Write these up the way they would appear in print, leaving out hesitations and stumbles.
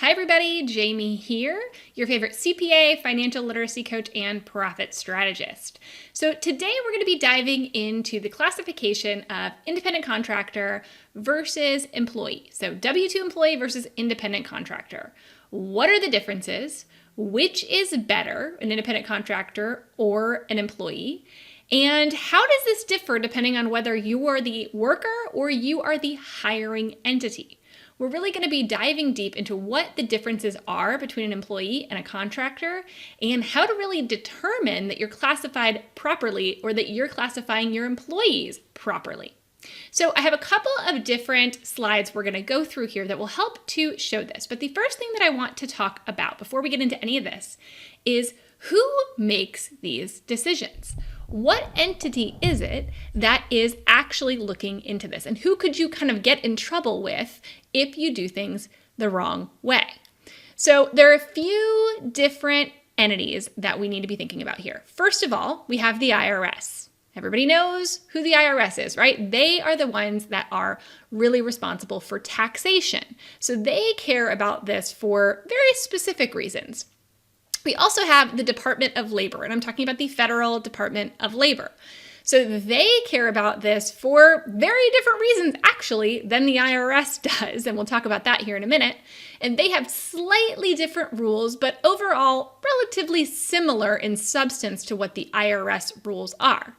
Hi everybody, Jamie here, your favorite CPA, financial literacy coach, and profit strategist. So today we're going to be diving into the classification of independent contractor versus employee. So W-2 employee versus independent contractor. What are the differences? Which is better, an independent contractor or an employee? And how does this differ depending on whether you are the worker or you are the hiring entity? We're really going to be diving deep into what the differences are between an employee and a contractor and how to really determine that you're classified properly or that you're classifying your employees properly. So I have a couple of different slides we're going to go through here that will help to show this. But the first thing that I want to talk about before we get into any of this is who makes these decisions? What entity is it that is actually looking into this? And who could you kind of get in trouble with if you do things the wrong way? So there are a few different entities that we need to be thinking about here. First of all, we have the IRS. Everybody knows who the IRS is, right? They are the ones that are really responsible for taxation. So they care about this for very specific reasons. We also have the Department of Labor, and I'm talking about the Federal Department of Labor. So they care about this for very different reasons, actually, than the IRS does, and we'll talk about that here in a minute. And they have slightly different rules, but overall relatively similar in substance to what the IRS rules are.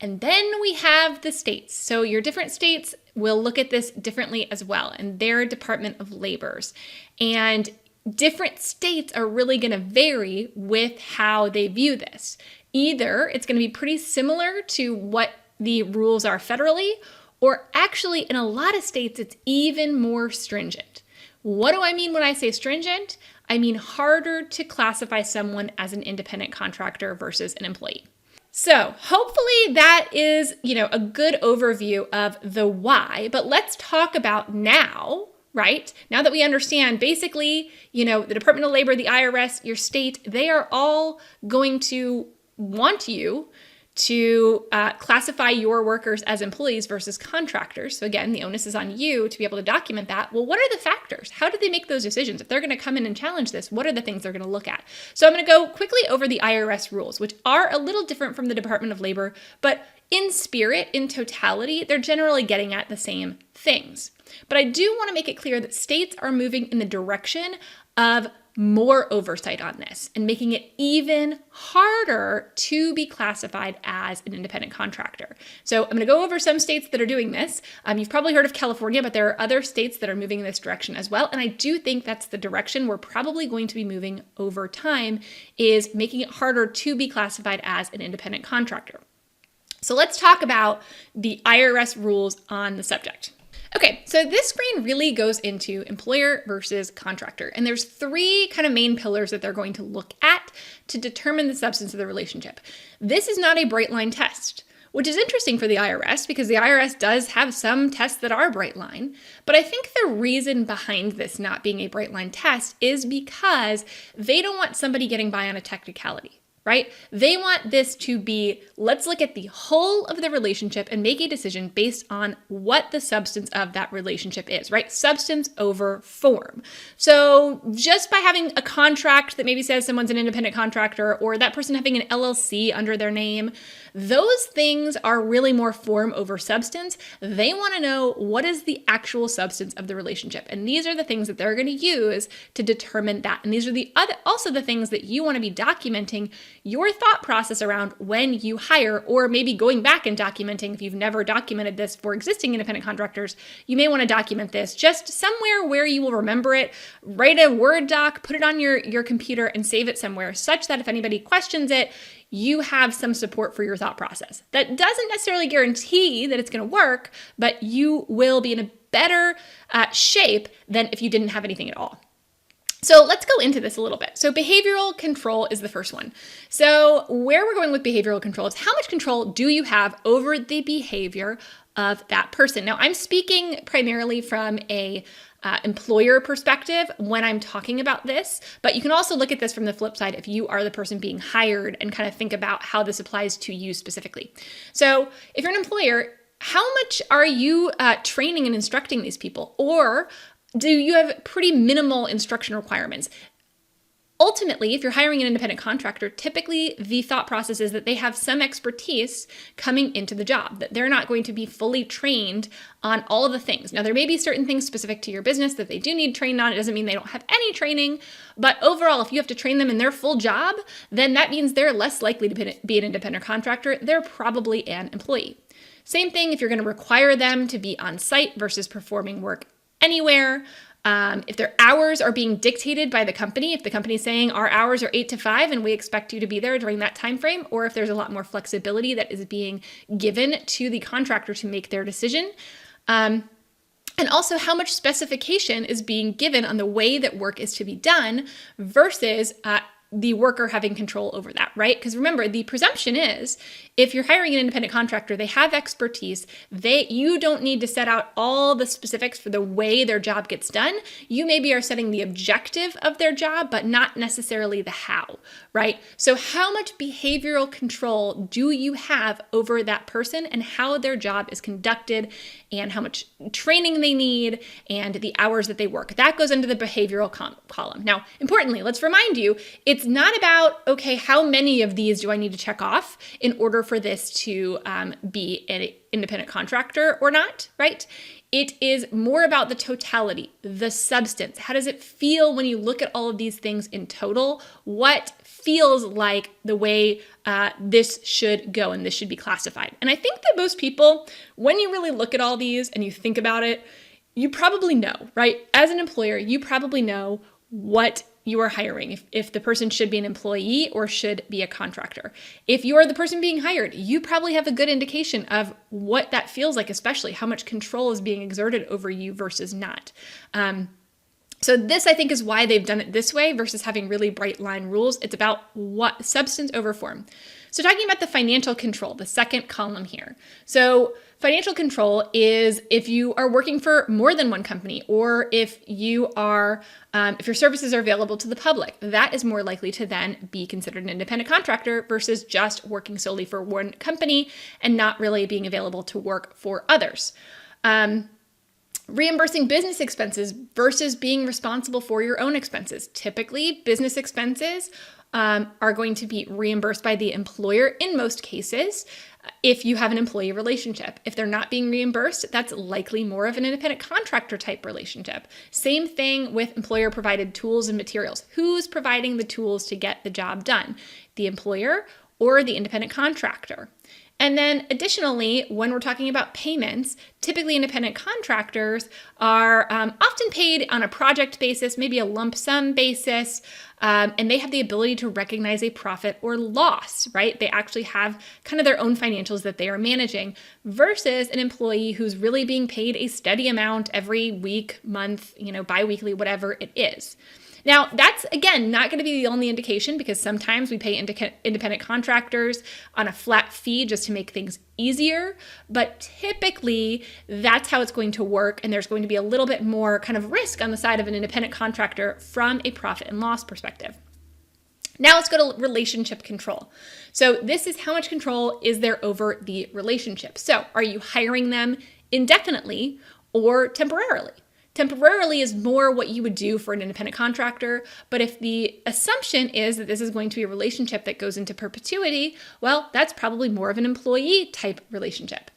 And then we have the states. So your different states will look at this differently as well, and their Department of Labors. And different states are really going to vary with how they view this. Either it's going to be pretty similar to what the rules are federally, or actually in a lot of states, it's even more stringent. What do I mean when I say stringent? I mean harder to classify someone as an independent contractor versus an employee. So hopefully that is, a good overview of the why, but let's talk about now. Right? Now that we understand, basically, the Department of Labor, the IRS, your state, they are all going to want you to classify your workers as employees versus contractors. So again, the onus is on you to be able to document that. Well, what are the factors? How do they make those decisions? If they're going to come in and challenge this, what are the things they're going to look at? So I'm going to go quickly over the IRS rules, which are a little different from the Department of Labor, but in spirit, in totality, they're generally getting at the same things. But I do want to make it clear that states are moving in the direction of more oversight on this and making it even harder to be classified as an independent contractor. So I'm going to go over some states that are doing this. You've probably heard of California, but there are other states that are moving in this direction as well. And I do think that's the direction we're probably going to be moving over time, is making it harder to be classified as an independent contractor. So let's talk about the IRS rules on the subject. Okay, so this screen really goes into employer versus contractor. And there's three kind of main pillars that they're going to look at to determine the substance of the relationship. This is not a bright line test, which is interesting for the IRS because the IRS does have some tests that are bright line. But I think the reason behind this not being a bright line test is because they don't want somebody getting by on a technicality. Right? They want this to be, let's look at the whole of the relationship and make a decision based on what the substance of that relationship is, right? Substance over form. So just by having a contract that maybe says someone's an independent contractor, or that person having an LLC under their name, those things are really more form over substance. They want to know what is the actual substance of the relationship. And these are the things that they're going to use to determine that. And these are also the things that you want to be documenting your thought process around when you hire, or maybe going back and documenting. If you've never documented this for existing independent contractors, you may want to document this just somewhere where you will remember it. Write a Word doc, put it on your computer, and save it somewhere such that if anybody questions it, you have some support for your thought process. That doesn't necessarily guarantee that it's going to work, but you will be in a better shape than if you didn't have anything at all. So let's go into this a little bit. So behavioral control is the first one. So where we're going with behavioral control is how much control do you have over the behavior of that person? Now, I'm speaking primarily from a employer perspective when I'm talking about this, but you can also look at this from the flip side if you are the person being hired and kind of think about how this applies to you specifically. So if you're an employer, how much are you training and instructing these people? Or do you have pretty minimal instruction requirements? Ultimately, if you're hiring an independent contractor, typically the thought process is that they have some expertise coming into the job, that they're not going to be fully trained on all of the things. Now, there may be certain things specific to your business that they do need trained on. It doesn't mean they don't have any training, but overall, if you have to train them in their full job, then that means they're less likely to be an independent contractor. They're probably an employee. Same thing if you're going to require them to be on site versus performing work anywhere. If their hours are being dictated by the company, if the company is saying our hours are 8 to 5 and we expect you to be there during that time frame, or if there's a lot more flexibility that is being given to the contractor to make their decision. And also how much specification is being given on the way that work is to be done versus the worker having control over that, right? Because remember, the presumption is if you're hiring an independent contractor, they have expertise. You don't need to set out all the specifics for the way their job gets done. You maybe are setting the objective of their job, but not necessarily the how, right? So how much behavioral control do you have over that person and how their job is conducted and how much training they need and the hours that they work? That goes into the behavioral column. Now, importantly, let's remind you, it's not about, okay, how many of these do I need to check off in order for this to be an independent contractor or not, right? It is more about the totality, the substance. How does it feel when you look at all of these things in total? What feels like the way this should go and this should be classified? And I think that most people, when you really look at all these and you think about it, you probably know, right? As an employer, you probably know what you are hiring, if the person should be an employee or should be a contractor. If you are the person being hired, you probably have a good indication of what that feels like, especially how much control is being exerted over you versus not. So this, I think, is why they've done it this way versus having really bright line rules. It's about what substance over form. So talking about the financial control, the second column here. So financial control is if you are working for more than one company, or if you are, if your services are available to the public, that is more likely to then be considered an independent contractor versus just working solely for one company and not really being available to work for others. Reimbursing business expenses versus being responsible for your own expenses. Typically, business expenses are going to be reimbursed by the employer in most cases if you have an employee relationship. If they're not being reimbursed, that's likely more of an independent contractor type relationship. Same thing with employer provided tools and materials. Who's providing the tools to get the job done? The employer or the independent contractor? And then additionally, when we're talking about payments, typically independent contractors are often paid on a project basis, maybe a lump sum basis, and they have the ability to recognize a profit or loss, right? They actually have kind of their own financials that they are managing versus an employee who's really being paid a steady amount every week, month, biweekly, whatever it is. Now, that's, again, not going to be the only indication because sometimes we pay independent contractors on a flat fee just to make things easier, but typically that's how it's going to work, and there's going to be a little bit more kind of risk on the side of an independent contractor from a profit and loss perspective. Now let's go to relationship control. So this is how much control is there over the relationship. So are you hiring them indefinitely or temporarily? Temporarily is more what you would do for an independent contractor, but if the assumption is that this is going to be a relationship that goes into perpetuity, well, that's probably more of an employee type relationship.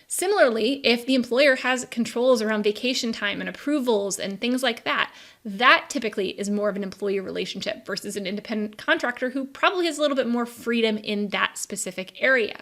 Similarly, if the employer has controls around vacation time and approvals and things like that, that typically is more of an employee relationship versus an independent contractor who probably has a little bit more freedom in that specific area.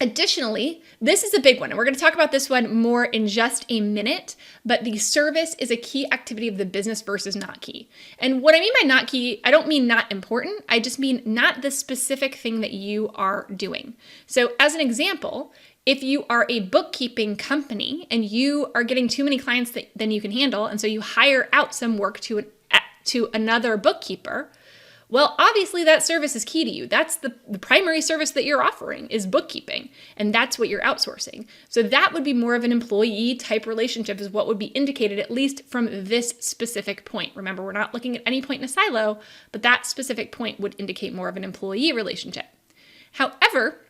Additionally, this is a big one, and we're going to talk about this one more in just a minute, but the service is a key activity of the business versus not key. And what I mean by not key, I don't mean not important, I just mean not the specific thing that you are doing. So as an example, if you are a bookkeeping company and you are getting too many clients than you can handle, and so you hire out some work to another bookkeeper, well, obviously that service is key to you. That's the primary service that you're offering is bookkeeping, and that's what you're outsourcing. So that would be more of an employee type relationship is what would be indicated, at least from this specific point. Remember, we're not looking at any point in a silo, but that specific point would indicate more of an employee relationship. However,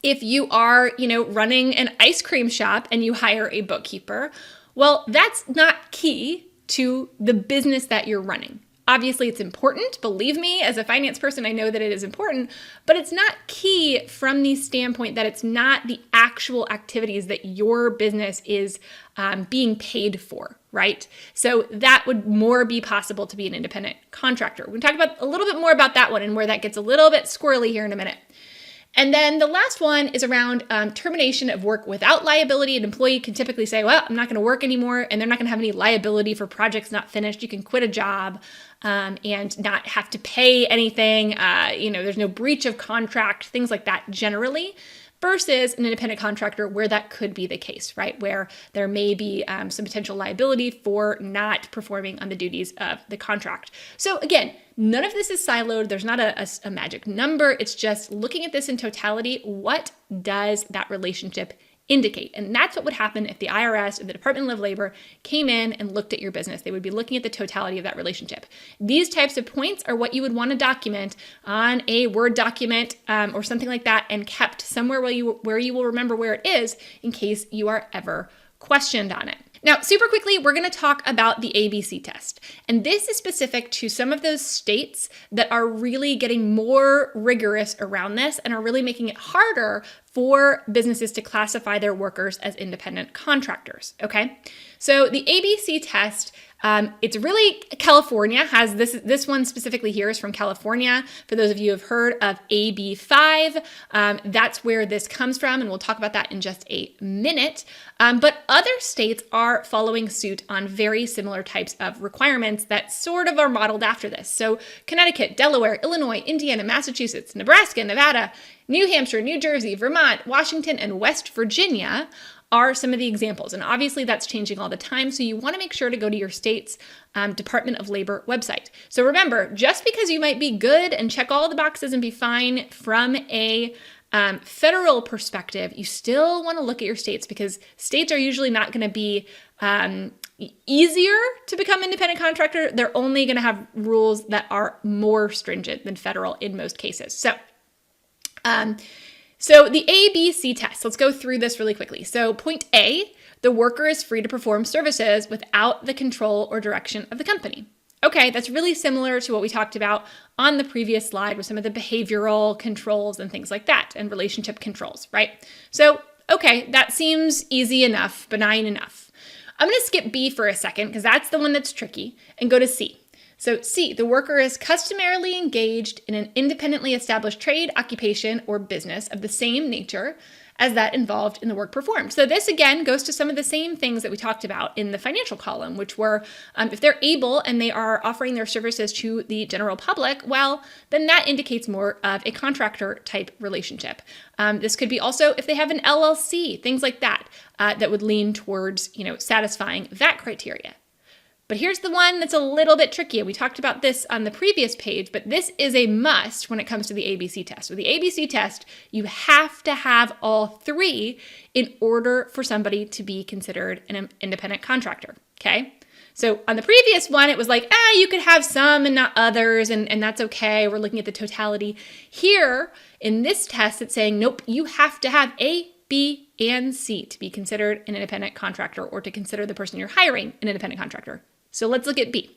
if you are, running an ice cream shop and you hire a bookkeeper, Well, that's not key to the business that you're running. Obviously, it's important. Believe me, as a finance person, I know that it is important, but it's not key from the standpoint that it's not the actual activities that your business is being paid for, right? So that would more be possible to be an independent contractor. We're going to talk about a little bit more about that one and where that gets a little bit squirrely here in a minute. And then the last one is around termination of work without liability. An employee can typically say, well, I'm not going to work anymore, and they're not going to have any liability for projects not finished. You can quit a job and not have to pay anything. There's no breach of contract, things like that generally, versus an independent contractor where that could be the case, right? Where there may be some potential liability for not performing on the duties of the contract. So again, none of this is siloed. There's not a magic number. It's just looking at this in totality. What does that relationship indicate? And that's what would happen if the IRS or the Department of Labor came in and looked at your business. They would be looking at the totality of that relationship. These types of points are what you would want to document on a Word document or something like that, and kept somewhere where you will remember where it is in case you are ever questioned on it. Now, super quickly, we're going to talk about the ABC test. And this is specific to some of those states that are really getting more rigorous around this and are really making it harder for businesses to classify their workers as independent contractors, okay? So the ABC test, it's really California has this one specifically here is from California. For those of you who have heard of AB5, that's where this comes from, and we'll talk about that in just a minute. But other states are following suit on very similar types of requirements that sort of are modeled after this. So Connecticut, Delaware, Illinois, Indiana, Massachusetts, Nebraska, Nevada, New Hampshire, New Jersey, Vermont, Washington, and West Virginia are some of the examples. And obviously that's changing all the time. So you want to make sure to go to your state's Department of Labor website. So remember, just because you might be good and check all the boxes and be fine from a federal perspective, you still want to look at your states, because states are usually not going to be easier to become independent contractor. They're only going to have rules that are more stringent than federal in most cases. So the ABC test, let's go through this really quickly. So point A, the worker is free to perform services without the control or direction of the company. Okay, that's really similar to what we talked about on the previous slide with some of the behavioral controls and things like that, and relationship controls, right? So, okay, that seems easy enough, benign enough. I'm going to skip B for a second because that's the one that's tricky, and go to C. So C, the worker is customarily engaged in an independently established trade, occupation, or business of the same nature as that involved in the work performed. So this again goes to some of the same things that we talked about in the financial column, which were if they're able and they are offering their services to the general public, well, then that indicates more of a contractor type relationship. This could be also if they have an LLC, things like that, that would lean towards, satisfying that criteria. But here's the one that's a little bit tricky. We talked about this on the previous page, but this is a must when it comes to the ABC test. With the ABC test, you have to have all three in order for somebody to be considered an independent contractor, okay? So on the previous one, it was like, you could have some and not others, and that's okay. We're looking at the totality. Here, in this test, it's saying, nope, you have to have A, B, and C to be considered an independent contractor, or to consider the person you're hiring an independent contractor. So let's look at B.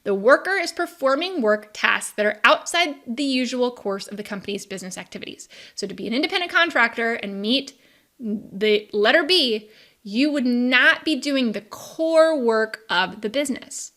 The worker is performing work tasks that are outside the usual course of the company's business activities. So to be an independent contractor and meet the letter B, you would not be doing the core work of the business.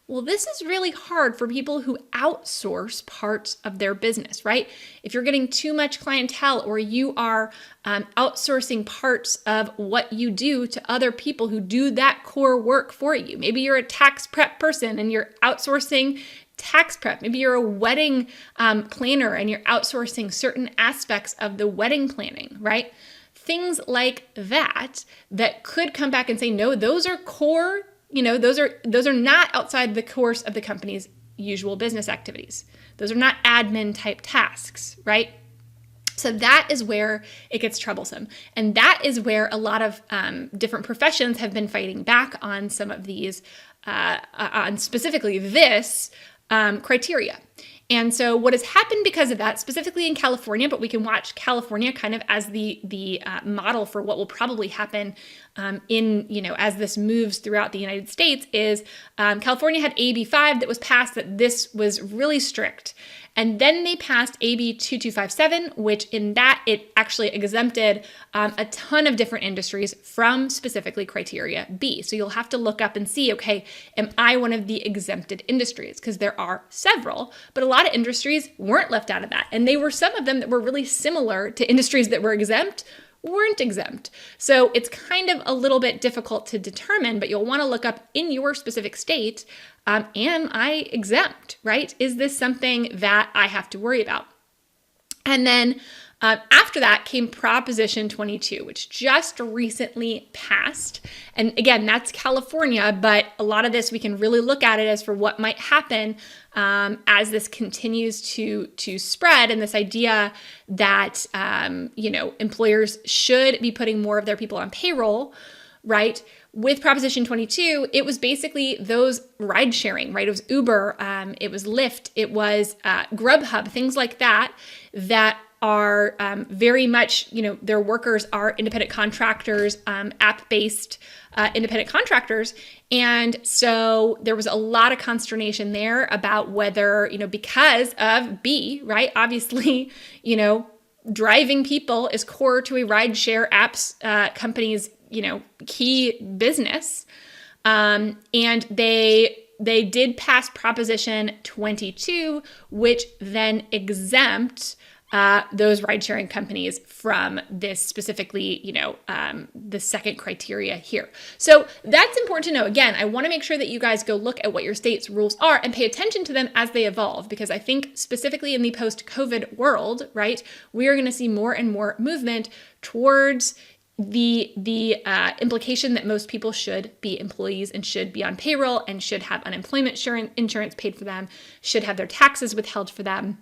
Well, this is really hard for people who outsource parts of their business, right? If you're getting too much clientele, or you are outsourcing parts of what you do to other people who do that core work for you. Maybe you're a tax prep person and you're outsourcing tax prep. Maybe you're a wedding planner and you're outsourcing certain aspects of the wedding planning, right? Things like that could come back and say, no, those are core. Those are not outside the course of the company's usual business activities. Those are not admin type tasks, right? So that is where it gets troublesome. And that is where a lot of different professions have been fighting back on some of these, on specifically this criteria. And so what has happened because of that, specifically in California, but we can watch California kind of as the model for what will probably happen as this moves throughout the United States, is California had AB 5 that was passed that this was really strict. And then they passed AB 2257, which in that it actually exempted a ton of different industries from specifically criteria B. So you'll have to look up and see, okay, am I one of the exempted industries? Because there are several, but a lot of industries weren't left out of that. And they were some of them that were really similar to industries that were exempt weren't exempt. So it's kind of a little bit difficult to determine, but you'll want to look up in your specific state, am I exempt, right? Is this something that I have to worry about? And then after that came Proposition 22, which just recently passed. And again, that's California, but a lot of this we can really look at it as for what might happen as this continues to spread, and this idea that employers should be putting more of their people on payroll, right? With Proposition 22, it was basically those ride sharing, right? It was Uber, it was Lyft, it was Grubhub, things like that are very much, their workers are independent contractors, app-based independent contractors. And so there was a lot of consternation there about whether, because of B, right? Obviously, driving people is core to a rideshare apps company's, key business. And they did pass Proposition 22, which then exempt those ride-sharing companies from this specifically, the second criteria here. So that's important to know. Again, I want to make sure that you guys go look at what your state's rules are and pay attention to them as they evolve, because I think specifically in the post-COVID world, right, we are going to see more and more movement towards the implication that most people should be employees and should be on payroll and should have unemployment insurance paid for them, should have their taxes withheld for them,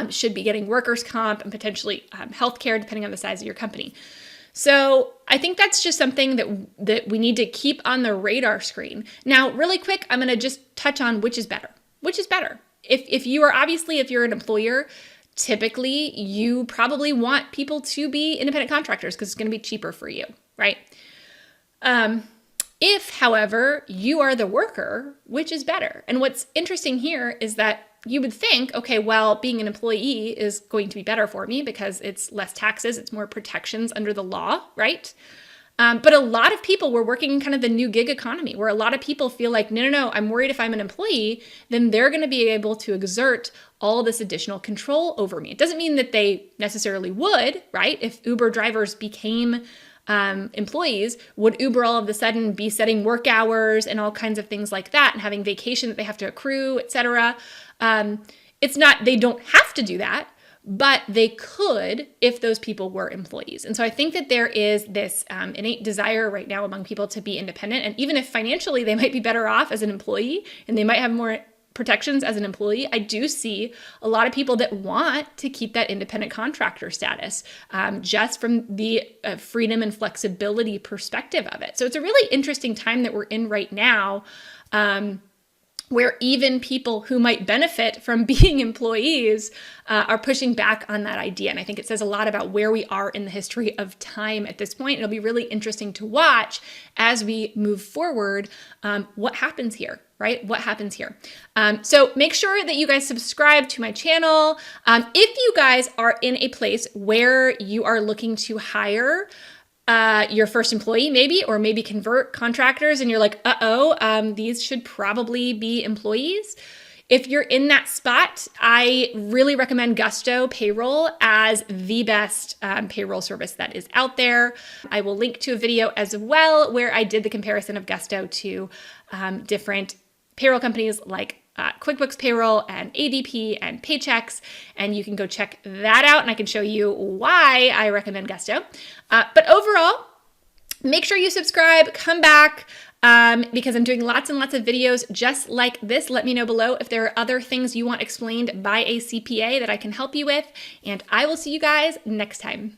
should be getting workers' comp and potentially healthcare, depending on the size of your company. So I think that's just something that we need to keep on the radar screen. Now, really quick, I'm going to just touch on which is better. Which is better? If you're an employer, typically you probably want people to be independent contractors because it's going to be cheaper for you, right? If, however, you are the worker, which is better? And what's interesting here is that you would think, okay, well, being an employee is going to be better for me because it's less taxes, it's more protections under the law, right? But a lot of people were working in kind of the new gig economy where a lot of people feel like, no, I'm worried if I'm an employee, then they're going to be able to exert all this additional control over me. It doesn't mean that they necessarily would, right? If Uber drivers became employees, would Uber all of a sudden be setting work hours and all kinds of things like that and having vacation that they have to accrue, etc.? It's not, they don't have to do that, but they could if those people were employees. And so I think that there is this innate desire right now among people to be independent. And even if financially they might be better off as an employee and they might have more protections as an employee, I do see a lot of people that want to keep that independent contractor status just from the freedom and flexibility perspective of it. So it's a really interesting time that we're in right now, where even people who might benefit from being employees are pushing back on that idea. And I think it says a lot about where we are in the history of time at this point. It'll be really interesting to watch as we move forward what happens here, right? What happens here? So make sure that you guys subscribe to my channel. If you guys are in a place where you are looking to hire your first employee maybe, or maybe convert contractors and you're like, these should probably be employees. If you're in that spot, I really recommend Gusto Payroll as the best payroll service that is out there. I will link to a video as well where I did the comparison of Gusto to different payroll companies like QuickBooks Payroll and ADP and Paychex, and you can go check that out and I can show you why I recommend Gusto. But overall, make sure you subscribe, come back, because I'm doing lots and lots of videos just like this. Let me know below if there are other things you want explained by a CPA that I can help you with, and I will see you guys next time.